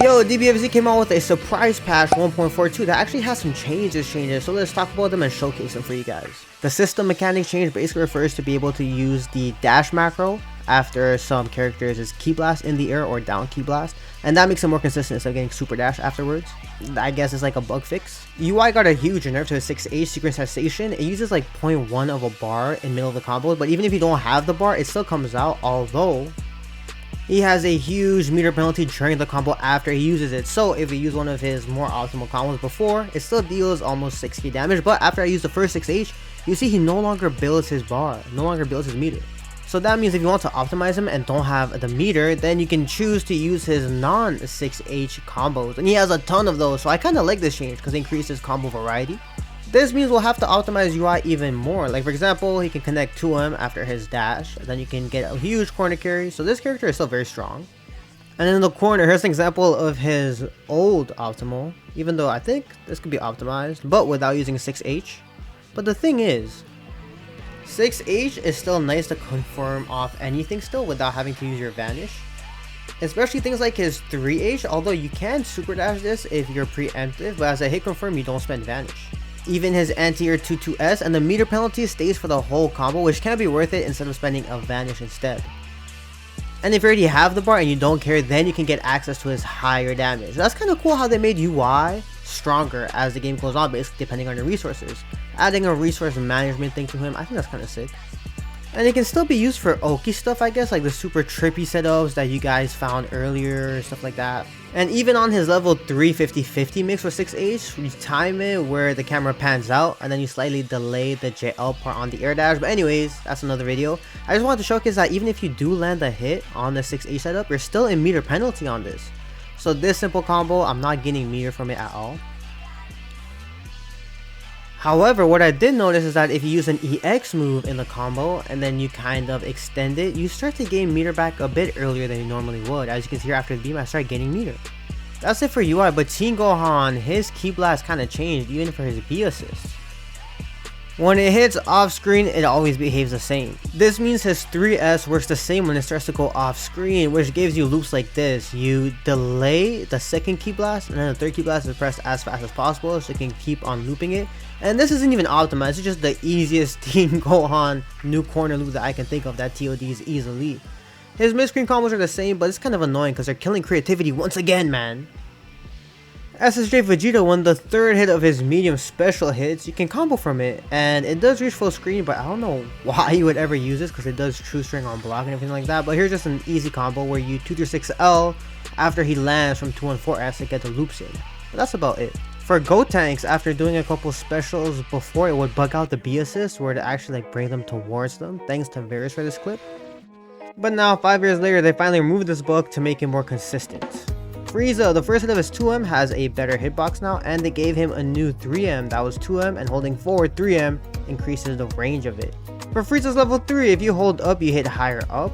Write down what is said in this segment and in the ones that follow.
Yo, DBFZ came out with a surprise patch 1.42 that actually has some changes, so let's talk about them and showcase them for you guys. The system mechanic change basically refers to be able to use the dash macro after some characters is key blast in the air or down key blast, and that makes it more consistent instead of getting super dash afterwards. I guess it's like a bug fix. UI got a huge nerf to a 6H synchronization. It uses like 0.1 of a bar in middle of the combo, but even if you don't have the bar, it still comes out, although he has a huge meter penalty during the combo after he uses it. So if you use one of his more optimal combos before, it still deals almost 6k damage, but after I use the first 6H, you see he no longer builds his bar, no longer builds his meter. So that means if you want to optimize him and don't have the meter, then you can choose to use his non 6H combos, and he has a ton of those. So I kind of like this change because it increases combo variety. This means we'll have to optimize UI even more. Like for example, he can connect to him after his dash, and then you can get a huge corner carry. So this character is still very strong. And in the corner, here's an example of his old optimal, even though I think this could be optimized, but without using 6H. But the thing is, 6H is still nice to confirm off anything still without having to use your vanish. Especially things like his 3H, although you can super dash this if you're preemptive, but as a hit confirm you don't spend vanish. Even his anti-air 2-2s, and the meter penalty stays for the whole combo, which can be worth it instead of spending a vanish instead. And if you already have the bar and you don't care, then you can get access to his higher damage. That's kind of cool how they made UI stronger as the game goes on, basically depending on your resources. Adding a resource management thing to him, I think that's kind of sick. And it can still be used for Oki stuff, I guess, like the super trippy setups that you guys found earlier, stuff like that. And even on his level 3 50-50 mix with 6H, you time it where the camera pans out and then you slightly delay the JL part on the air dash. But anyways, that's another video. I just wanted to showcase that even if you do land a hit on the 6H setup, you're still in meter penalty on this. So this simple combo, I'm not getting meter from it at all. However, what I did notice is that if you use an EX move in the combo and then you kind of extend it, you start to gain meter back a bit earlier than you normally would. As you can see here, after the beam, I start gaining meter. That's it for UI, but Teen Gohan, his key blast kind of changed even for his B assist. When it hits off screen, it always behaves the same. This means his 3S works the same when it starts to go off screen, which gives you loops like this. You delay the second key blast and then the third key blast is pressed as fast as possible so you can keep on looping it. And this isn't even optimized, it's just the easiest Teen Gohan new corner loop that I can think of that TODs easily. His mid-screen combos are the same, but it's kind of annoying because they're killing creativity once again, man. SSj Vegeta, when the third hit of his medium special hits, you can combo from it, and it does reach full screen, but I don't know why you would ever use this because it does true string on block and everything like that. But here's just an easy combo where you 2-6L after he lands from 2-4S to get the loops in. But that's about it. For Gotenks, after doing a couple specials before, it would bug out the B assist where to actually like bring them towards them, thanks to Varys for this clip. But now 5 years later, they finally removed this bug to make it more consistent. Frieza, the first hit of his 2M, has a better hitbox now, and they gave him a new 3M that was 2M, and holding forward 3M increases the range of it. For Frieza's level 3, if you hold up, you hit higher up.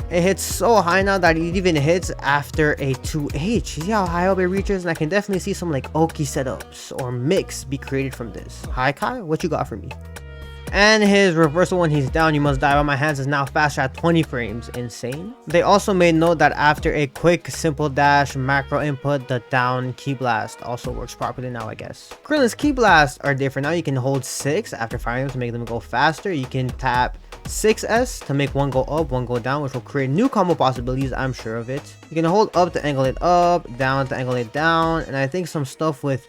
It hits so high now that it even hits after a 2H. See how high up it reaches? And I can definitely see some like Oki setups or mix be created from this. Hi Kai, what you got for me? And his reversal when he's down, you must die by my hands, is now faster at 20 frames. Insane. They also made note that after a quick simple dash macro input, the down key blast also works properly now, I guess. Krillin's key blasts are different. Now you can hold 6 after firing them to make them go faster. You can tap 6S to make one go up, one go down, which will create new combo possibilities, I'm sure of it. You can hold up to angle it up, down to angle it down, and I think some stuff with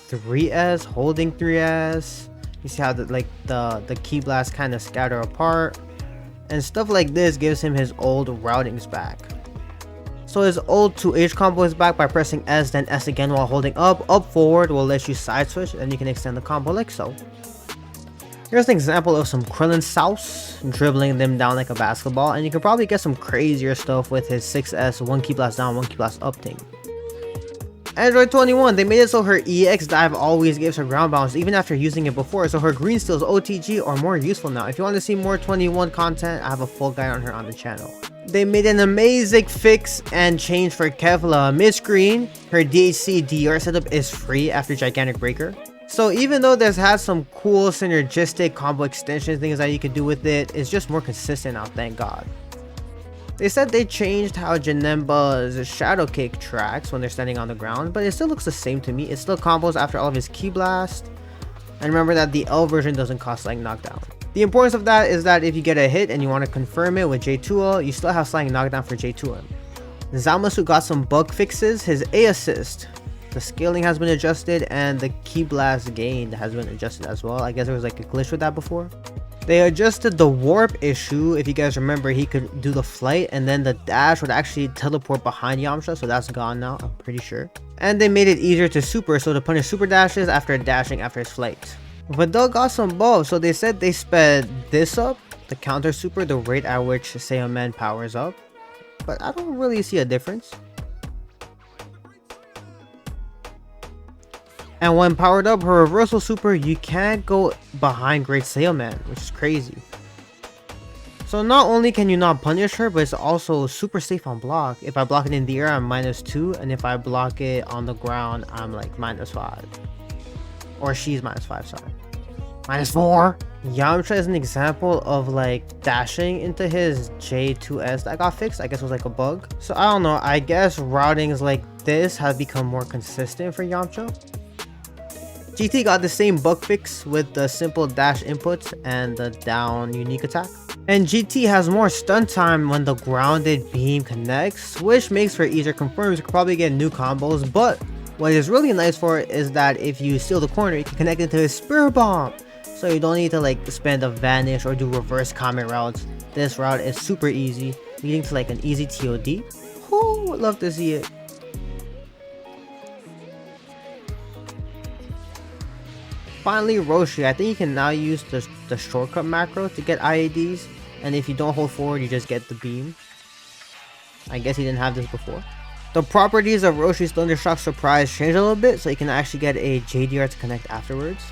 3S, holding 3S. You see how the key blasts kind of scatter apart, and stuff like this gives him his old routings back. So his old 2H combo is back by pressing S then S again while holding up. Up forward will let you side switch, and you can extend the combo like so. Here's an example of some Krillin sauce, dribbling them down like a basketball, and you can probably get some crazier stuff with his 6S, one key blast down, one key blast up thing. Android 21, they made it so her EX dive always gives her ground bounce even after using it before, so her green steals OTG are more useful now. If you want to see more 21 content, I have a full guide on her on the channel. They made an amazing fix and change for Kefla. Mid-screen, her DHC DR setup is free after Gigantic Breaker. So even though this has some cool synergistic combo extension things that you can do with it, it's just more consistent now, thank God. They said they changed how Janemba's shadow kick tracks when they're standing on the ground, but it still looks the same to me. It still combos after all of his ki blast. And remember that the L version doesn't cost slang knockdown. The importance of that is that if you get a hit and you want to confirm it with J2L, you still have slang knockdown for J2M. Zamasu got some bug fixes. His A assist, the scaling has been adjusted, and the ki blast gain has been adjusted as well. I guess there was like a glitch with that before. They adjusted the warp issue. If you guys remember, he could do the flight and then the dash would actually teleport behind Yamcha, so that's gone now, I'm pretty sure. And they made it easier to super, so to punish super dashes after dashing after his flight. Videl got some buffs, so they said they sped this up, the counter super, the rate at which Saiyaman powers up, but I don't really see a difference. And when powered up, her reversal super, you can't go behind Great Saiyaman, which is crazy. So not only can you not punish her, but it's also super safe on block. If I block it in the air, I'm -2, and if I block it on the ground, I'm like -5. Or she's -5, sorry. -4. Yamcha is an example of like dashing into his J2S that got fixed. I guess it was like a bug. So I don't know, I guess routings like this have become more consistent for Yamcha. GT got the same bug fix with the simple dash inputs and the down unique attack. And GT has more stun time when the grounded beam connects, which makes for easier confirms. You could probably get new combos, but what is really nice for it is that if you steal the corner, you can connect it to his Spirit Bomb. So you don't need to like spend a vanish or do reverse comment routes. This route is super easy, leading to like an easy TOD. Who would love to see it? Finally, Roshi. I think you can now use the shortcut macro to get IADs, and if you don't hold forward, you just get the beam. I guess he didn't have this before. The properties of Roshi's Thundershock Surprise changed a little bit, so you can actually get a JDR to connect afterwards.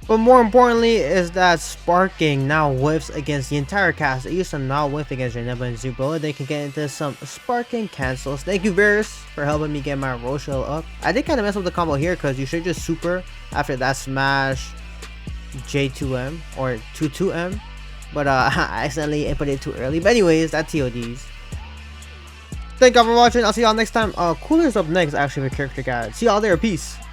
But more importantly is that sparking now whiffs against the entire cast. It used to not whiff against Janemba and Zubo. They can get into some sparking cancels. Thank you, Varus, for helping me get my Roshi up. I did kind of mess up the combo here because you should just super after that smash J2M or 22M. But I accidentally input it too early. But anyways, that TODs. Thank y'all for watching. I'll see y'all next time. Cooler's up next actually with character guide. See y'all there. Peace.